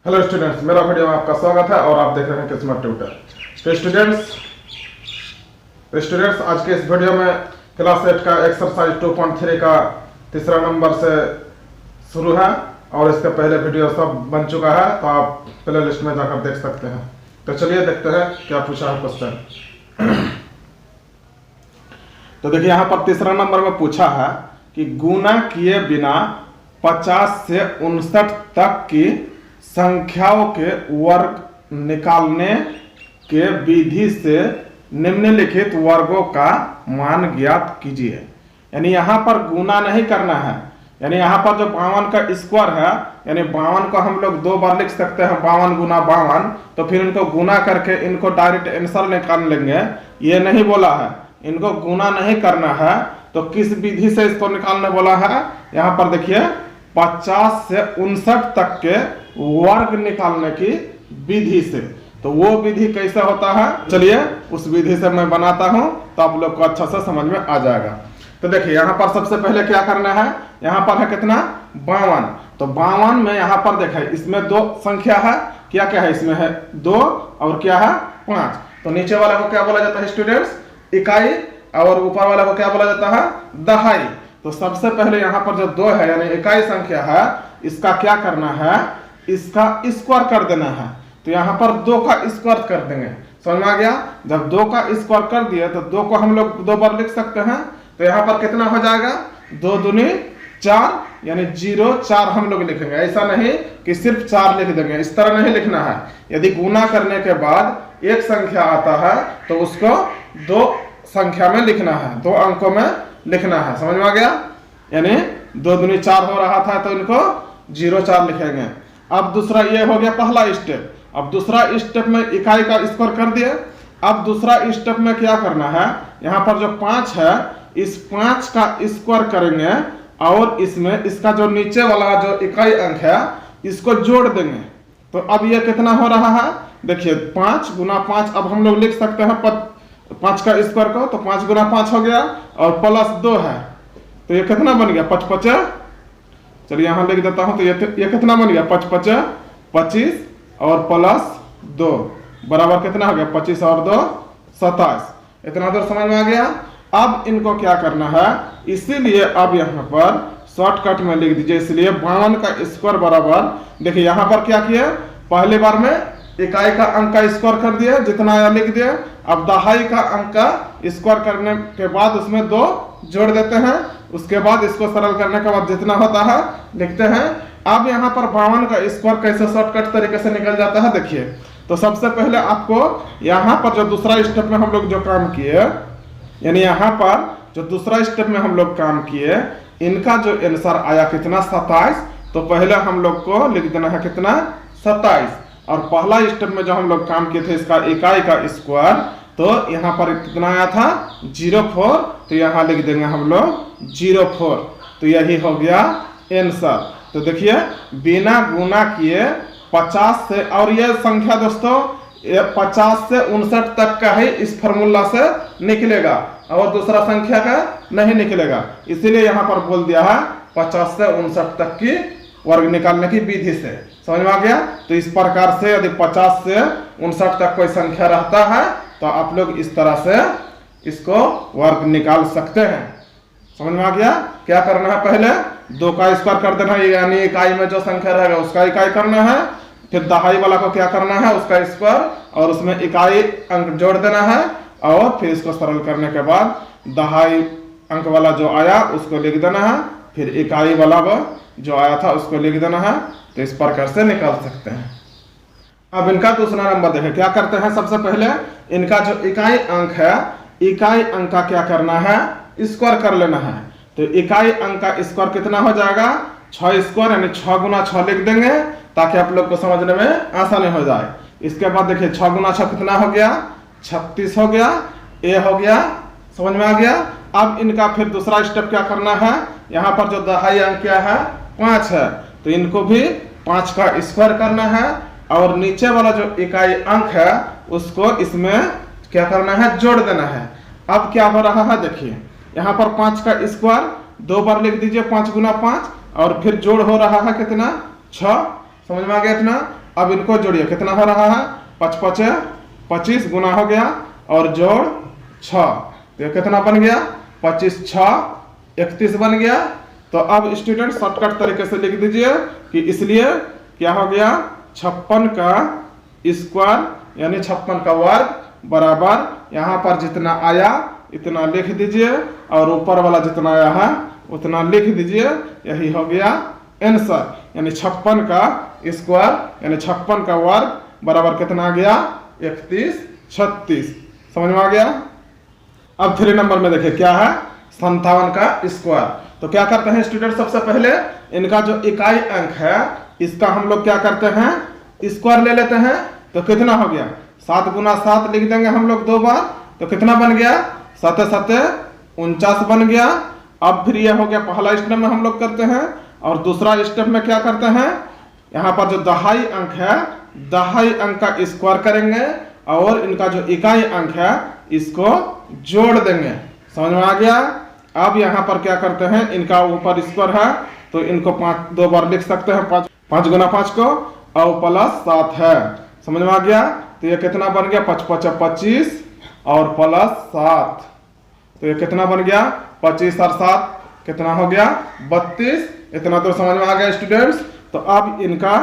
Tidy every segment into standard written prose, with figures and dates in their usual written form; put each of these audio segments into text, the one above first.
Hello students, मेरा video में आपका स्वागत है और आप देख रहे हैं किस्मत ट्यूटर। तो स्टूडेंट्स आज के इस वीडियो में क्लास 8 का एक्सरसाइज 2.3 का तीसरा नंबर से शुरू है और इसके पहले वीडियो सब बन चुका है, तो आप प्ले लिस्ट में जाकर देख सकते हैं। तो चलिए देखते हैं क्या पूछा है क्वेश्चन। तो देखिए यहाँ पर तीसरा नंबर में पूछा है कि गुणा किए बिना 50 से 59 तक की संख्याओं के वर्ग निकालने के विधि से निम्नलिखित वर्गों का मान ज्ञात कीजिए। यानी यहाँ पर गुणा नहीं करना है, यानी यहाँ पर जो 52 का स्क्वायर है, यानी 52 को हम लोग 2 बार लिख सकते हैं, 52 गुना 52। तो फिर इनको गुना करके इनको डायरेक्ट आंसर निकाल लेंगे, ये नहीं बोला है। इनको गुना नहीं करना है, तो किस विधि से इसको निकालने बोला है। यहाँ पर देखिए 50 से 59 तक के वर्ग निकालने की विधि से। तो वो विधि कैसे होता है, चलिए उस विधि से मैं बनाता हूं, तो आप लोग को अच्छा से समझ में आ जाएगा। तो देखिए यहाँ पर सबसे पहले क्या करना है, यहाँ पर है कितना 52। तो 52 में यहाँ पर देखें, इसमें 2 संख्या है, क्या क्या है, इसमें है 2 और क्या है 5। तो नीचे वाला को क्या बोला जाता है स्टूडेंट्स, इकाई, और ऊपर वाला को क्या बोला जाता है, दहाई। तो सबसे पहले यहाँ पर जो 2 है यानी इकाई संख्या है, इसका क्या करना है, इसका स्क्वायर कर देना है। तो यहाँ पर 2 का स्क्वायर कर देंगे, समझ में आ गया। जब 2 का स्क्वायर कर दिए तो 2 को हम लोग 2 बार लिख सकते हैं। तो यहाँ पर कितना हो जाएगा, 2 दूनी 4, यानी 0 4 हम लोग लिखेंगे। ऐसा नहीं कि सिर्फ 4 लिख देंगे, इस तरह नहीं लिखना है। यदि गुना करने के बाद एक संख्या आता है तो उसको 2 संख्या में लिखना है, 2 अंकों में लिखना है, समझ में आ गया। यानी 2 दूनी 4 हो रहा था तो इनको 0 4 लिखेंगे। अब दूसरा ये हो गया पहला स्टेप। अब दूसरा स्टेप में इकाई का स्क्वायर कर दिए। अब दूसरा स्टेप में क्या करना है, यहाँ पर जो 5 है, इस 5 का स्क्वायर करेंगे और इसमें इसका जो नीचे वाला जो इकाई अंक है इसको जोड़ देंगे। तो अब ये कितना हो रहा है, देखिए 5 गुना 5। अब हम लोग लिख सकते हैं 5 का स्क्वायर को, तो 5 गुना 5 हो गया और प्लस 2 है, तो ये कितना बन गया 5 5। चलिए यहाँ लिख देता हूं। तो ये कितना बन गया 5 5 25 और प्लस 2 बराबर कितना हो गया 25 और 2 27। इतना दूर समझ में आ गया। अब इनको क्या करना है, इसीलिए अब यहाँ पर शॉर्टकट में लिख दीजिए। इसलिए 52 का स्क्वायर बराबर, देखिए यहाँ पर क्या किया, पहली बार में इकाई का अंक का स्क्वायर कर दिया, जितना आया लिख दिया। अब दहाई का अंक का स्क्वायर करने के बाद उसमें 2 जोड़ देते हैं, उसके बाद इसको सरल करने के बाद जितना होता है लिखते हैं। अब यहाँ पर 52 का स्क्वायर कैसे शॉर्टकट तरीके से निकल जाता है, देखिए। तो सबसे पहले आपको यहाँ पर जो दूसरा स्टेप में हम लोग जो काम किए, यानी यहाँ पर जो दूसरा स्टेप में हम लोग काम किए, इनका जो आंसर आया कितना 27। तो पहले हम लोग को लिख देना है कितना 27। और पहला स्टेप में जो हम लोग काम किए थे इसका इकाई का स्क्वायर, तो यहाँ पर कितना आया था 04। तो यहाँ लिख देंगे हम लोग 04। तो यही हो गया आंसर। तो देखिए बिना गुना किए 50 से, और यह संख्या दोस्तों 50 से 59 तक का ही इस फॉर्मूला से निकलेगा और दूसरा संख्या का नहीं निकलेगा। इसीलिए यहाँ पर बोल दिया है 50 से 59 तक की वर्ग निकालने की विधि से, समझ में आ गया। तो इस प्रकार से यदि 50 से 59 तक कोई संख्या रहता है तो आप लोग इस तरह से इसको वर्ग निकाल सकते हैं, समझ में आ गया। क्या करना है, पहले 2 का स्क्वायर कर देना है, यानी इकाई में जो संख्या रहेगा उसका इकाई करना है। फिर दहाई वाला को क्या करना है, उसका स्क्वायर और उसमें इकाई अंक जोड़ देना है। और फिर इसको सरल करने के बाद दहाई अंक वाला जो आया उसको लिख देना है, फिर इकाई वाला जो आया था उसको लिख देना है। तो इस प्रकार से निकाल सकते हैं। अब इनका दूसरा नंबर देखें, क्या करते हैं, सबसे पहले इनका जो इकाई अंक है, इकाई अंक का क्या करना है, स्क्वायर कर लेना है। तो इकाई अंक का स्क्वायर कितना हो जाएगा 6 स्क्वायर, यानी 6 गुना 6 लिख देंगे ताकि आप लोग को समझने में आसानी हो जाए। इसके बाद देखिए 6 गुना 6 कितना हो गया 36 हो गया, ए हो गया, समझ में आ गया। अब इनका फिर दूसरा स्टेप क्या करना है, यहाँ पर जो दहाई अंक क्या है 5 है, तो इनको भी 5 का स्क्वायर करना है और नीचे वाला जो इकाई अंक है उसको इसमें क्या करना है, जोड़ देना है। अब क्या हो रहा है, देखिए यहाँ पर 5 का स्क्वायर 2 बार लिख दीजिए, 5 गुना 5, और फिर जोड़ हो रहा है कितना 6, समझ में आ गया इतना। अब इनको जोड़िए, कितना हो रहा है, 5 5 25 गुना हो गया और जोड़ 6, तो ये कितना बन गया, 25 6 31 बन गया। तो अब स्टूडेंट शॉर्टकट तरीके से लिख दीजिए कि इसलिए क्या हो गया, 56 का स्क्वायर यानी 56 का वर्ग बराबर यहाँ पर जितना आया इतना लिख दीजिए और ऊपर वाला जितना आया है उतना लिख दीजिए। यही हो गया आंसर, यानी 56 का स्क्वायर यानी 56 का वर्ग बराबर कितना आ गया, 31 36। समझ में आ गया। अब 3 नंबर में देखिए क्या है, 57 का स्क्वायर। तो क्या करते हैं स्टूडेंट, सबसे पहले इनका जो इकाई अंक है इसका हम लोग क्या करते हैं, स्क्वायर ले लेते हैं। तो कितना हो गया, 7 गुना 7 लिख देंगे हम लोग 2 बार, तो कितना बन गया, 7 7 49 बन गया। अब फिर यह हो गया पहला स्टेप में हम लोग करते हैं, और दूसरा स्टेप में क्या करते हैं, यहाँ पर जो दहाई अंक है दहाई अंक का स्क्वायर करेंगे और इनका जो इकाई अंक है इसको जोड़ देंगे। समझ में आ गया। अब यहाँ पर क्या करते हैं, इनका ऊपर स्क्वायर है तो इनको 2 बार लिख सकते हैं, 5 गुना 5 को और प्लस 7 है। समझ में आ गया। तो ये कितना बन गया, 5 5 25 और प्लस 7, तो ये कितना बन गया, 25 और 7 कितना हो गया, 32। इतना तो समझ में आ गया स्टूडेंट्स। तो अब इनका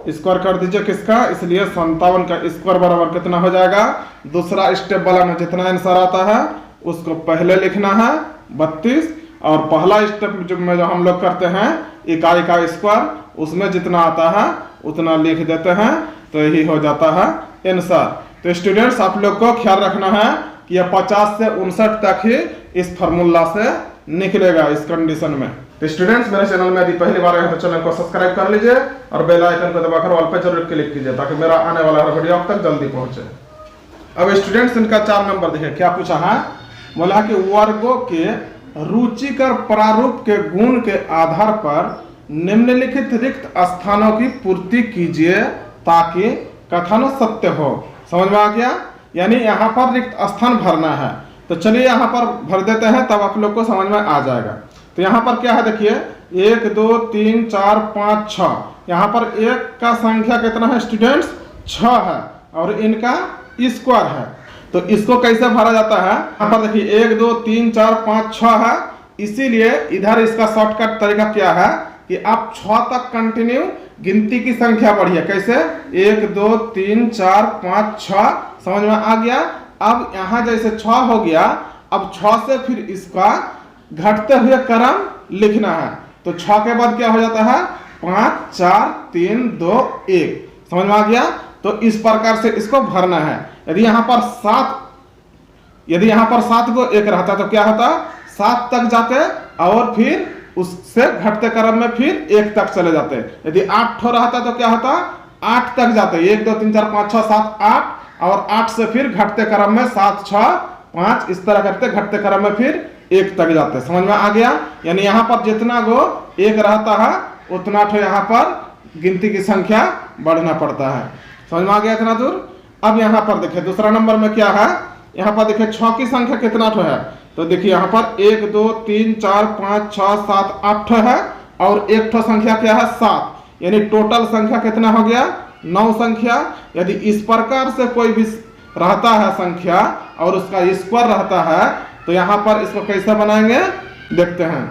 स्क्वायर कर दीजिए किसका, इसलिए 57 का स्क्वायर बराबर कितना हो जाएगा, दूसरा स्टेप वाला में जितना आंसर आता है उसको पहले लिखना है 32, और पहला स्टेप में जो हम लोग करते हैं इकाई का स्क्वायर उसमें जितना आता है उतना लिख देते हैं, तो यही हो जाता है आंसर। तो स्टूडेंट्स आप लोग को ख्याल रखना है कि यह 50 से 59 तक ही इस फार्मूला से निकलेगा इस कंडीशन में। तो स्टूडेंट्स मेरे चैनल में यदि पहली बार आए तो चैनल को सब्सक्राइब कर लीजिए और बेल आइकन को दबाकर ऑल पे जरूर क्लिक कीजिए ताकि मेरा आने वाला हर वीडियो आप तक जल्दी पहुंचे। अब स्टूडेंट्स इनका 4 नंबर देखिए क्या पूछा है, बोला कि वर्गों के रुचिकर प्रारूप के गुण के आधार पर निम्नलिखित रिक्त स्थानों की पूर्ति कीजिए ताकि कथन सत्य हो। समझ में आ गया। यानी यहाँ पर रिक्त स्थान भरना है, तो चलिए यहाँ पर भर देते हैं तब आप लोग को समझ में आ जाएगा। तो यहाँ पर क्या है देखिए, 1 2 3 4 5 6, यहाँ पर 1 का संख्या कितना है स्टूडेंट्स, 6 है और इनका स्क्वायर है। तो इसको कैसे भरा जाता है, यहाँ पर देखिए 1 2 3 4 5 6 है, इसीलिए इधर इसका शॉर्टकट तरीका क्या है कि आप 6 तक कंटिन्यू गिनती की संख्या बढ़िए। कैसे, 1 2 3 4 5 6, समझ में आ गया। अब यहाँ जैसे 6 हो गया, अब 6 से फिर इसका घटते हुए क्रम लिखना है। तो 6 के बाद क्या हो जाता है, 5 4 3 2 1। समझ में आ गया। तो इस प्रकार से इसको भरना है। यदि यहाँ पर 7 को 1 रहता तो क्या होता, 7 तक जाते और फिर उससे घटते क्रम में फिर 1 तक चले जाते। यदि 8 रहता तो क्या होता, 8 तक जाते, 1 2 3 4 5 6 7 8, और 8 से फिर घटते क्रम में 7 6 5, इस तरह करते घटते क्रम में फिर 1 तक जाते। समझ में आ गया। यानी यहाँ पर जितना गो 1 रहता है उतना तो यहाँ पर गिनती की संख्या बढ़ना पड़ता है। समझ में आ गया इतना दूर। अब यहाँ पर देखिए दूसरा नंबर में क्या है, यहाँ पर देखिए 6 की संख्या कितना तो है, तो देखिए यहाँ पर 1 2 3 4 5 6 7 8 है और एक ठो संख्या क्या है 7, यानी टोटल संख्या कितना हो गया 9 संख्या। यदि इस प्रकार से कोई भी रहता है संख्या और उसका स्क्वायर रहता है तो यहाँ पर इसको कैसे बनाएंगे देखते हैं।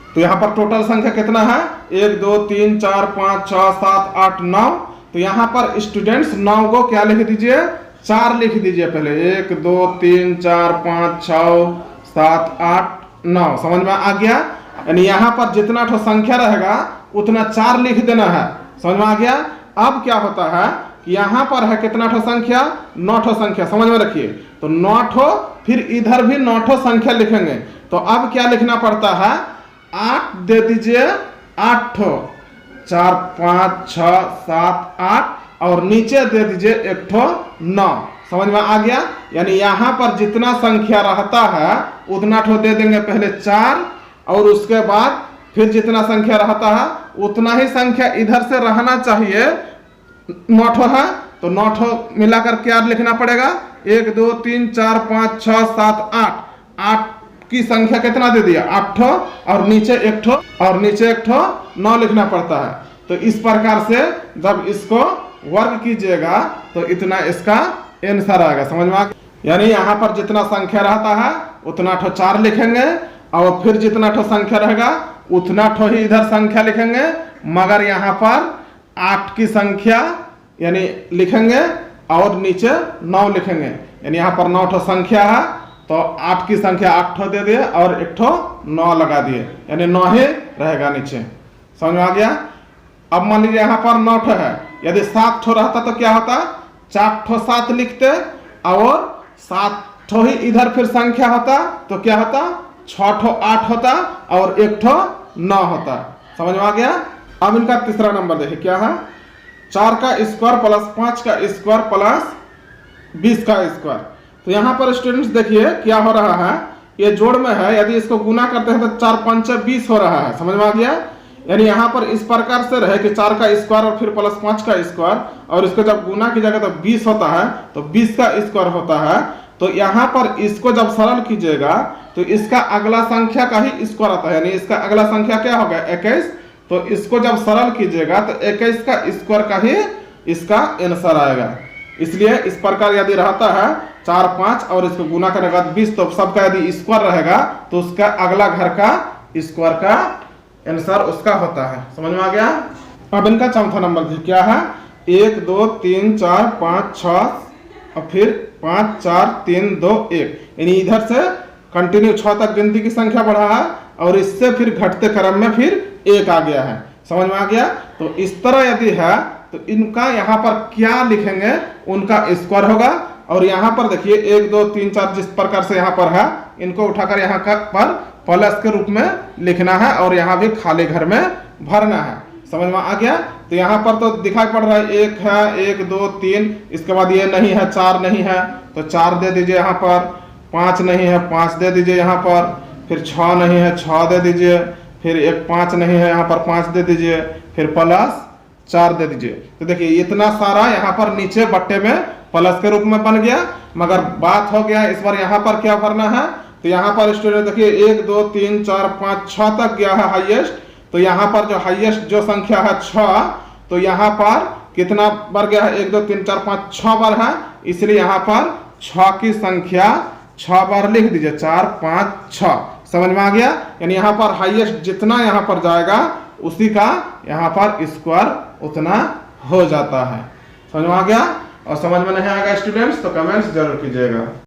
तो यहाँ पर टोटल संख्या कितना है, 1 2 3 4 5 6 7 8 9। तो यहाँ पर स्टूडेंट्स 9 को क्या लिख दीजिए, 4 लिख दीजिए पहले, 1 2 3 4 5 6 7 8 9। समझ में आ गया। यानी यहाँ पर जितना ठो संख्या रहेगा उतना 4 लिख देना है। समझ में आ गया। अब क्या होता है कि यहाँ पर है कितना ठो संख्या, 9 ठो संख्या। समझ में रखिए। तो 9 ठो, फिर इधर भी 9 ठो संख्या लिखेंगे। तो अब क्या लिखना पड़ता है, 8 दे दीजिए, 8 ठो, 4 5 6 7 8, और नीचे दे दीजिए 1 ठो 9। समझ में आ गया। यानी यहाँ पर जितना संख्या रहता है उतना ठो दे देंगे पहले 4, और उसके बाद फिर जितना संख्या रहता है उतना ही संख्या इधर से रहना चाहिए। 9 ठो है तो 9 ठो मिलाकर क्या लिखना पड़ेगा, 1 2 3 4 5 6 7 8, 8 की संख्या कितना दे दिया, 8 ठो, और नीचे 1 ठो, और नीचे 1 ठो 9 लिखना पड़ता है। तो इस प्रकार से जब इसको वर्ग कीजिएगा तो इतना इसका आंसर आएगा। समझ में आ गया? यानी यहाँ पर जितना संख्या रहता है उतना ठो 4 लिखेंगे, और फिर जितना ठो संख्या रहेगा उतना ठो ही इधर संख्या लिखेंगे, मगर यहाँ पर 8 की संख्या यानी लिखेंगे और नीचे 9 लिखेंगे। यानी यहाँ पर 9 ठो संख्या है तो 8 की संख्या 8 ठो दे दिए और 1 ठो 9 लगा दिए, यानी 9 ही रहेगा नीचे। समझ में आ गया? अब मान लीजिए यहाँ पर 9 ठो है, यदि 7 ठो रहता तो क्या होता, 4 ठो 7 लिखते और 7 ठो ही इधर फिर संख्या होता तो क्या होता, 6 ठो 8 होता और 1 ठो 9 होता। समझ में आ गया? अब इनका तीसरा नंबर देखिए क्या है, 4 का स्क्वायर प्लस 5 का स्क्वायर प्लस 20 का स्क्वायर। तो यहाँ पर स्टूडेंट्स देखिए क्या हो रहा है, ये जोड़ में है, यदि इसको गुना करते हैं तो 4 5 20 हो रहा है। समझ में आ गया? यानी यहाँ पर इस प्रकार से रहे कि 4 का स्क्वायर और फिर प्लस 5 का स्क्वायर, और इसको जब गुना कीजिएगा तो 20 होता है, तो 20 का स्क्वायर होता है। तो यहाँ पर इसको जब सरल कीजिएगा तो इसका अगला संख्या का ही स्क्वायर आता है, यानी इसका अगला संख्या क्या होगा 21। तो इसको जब सरल कीजिएगा तो 21 का स्क्वायर का ही इसका आंसर आएगा। इसलिए इस प्रकार यदि रहता है 4 5 और इसको गुना करेगा 20, तो सबका यदि स्क्वायर रहेगा तो उसका अगला घर का स्क्वायर का आंसर उसका होता है। समझ में आ गया? अब इनका चौथा नंबर क्या है, 1 2 3 4 5 6 और फिर 5 4 3 2 1, यानी इधर से कंटिन्यू 6 तक गिनती की संख्या बढ़ा है और इससे फिर घटते क्रम में फिर 1 आ गया है। समझ में आ गया? तो इस तरह यदि है तो इनका यहाँ पर क्या लिखेंगे, उनका स्क्वायर होगा। और यहाँ पर देखिए 1 2 3 4 जिस प्रकार से यहाँ पर है, इनको उठाकर यहाँ पर प्लस के रूप में लिखना है और यहाँ भी खाली घर में भरना है। समझ में आ गया? तो यहाँ पर तो दिखाई पड़ रहा है 1 है, 1 2 3, इसके बाद ये नहीं है, 4 नहीं है तो 4 दे दीजिए यहाँ पर, 5 नहीं है 5 दे दीजिए यहाँ पर, फिर 6 नहीं है 6 दे दीजिए, फिर 1 5 नहीं है यहाँ पर 5 दे दीजिए, फिर प्लस 4 दे दीजिए। तो देखिए इतना सारा यहाँ पर नीचे बट्टे में प्लस के रूप में बन गया। मगर बात हो गया इस बार यहाँ पर क्या भरना है, तो यहाँ पर स्टूडेंट देखिए 1 2 3 4 5 6 तक गया है हाईएस्ट। तो यहाँ पर जो हाईएस्ट जो संख्या है 6, तो यहाँ पर कितना बार गया है, 1 2 3 4 5 6 बार है, इसलिए यहाँ पर 6 की संख्या 6 बार लिख दीजिए, 4 5 6। समझ में आ गया? यानी यहाँ पर हाईएस्ट जितना यहाँ पर जाएगा उसी का यहाँ पर स्क्वायर उतना हो जाता है। समझ में आ गया? और समझ में नहीं आएगा स्टूडेंट्स तो कमेंट्स जरूर कीजिएगा।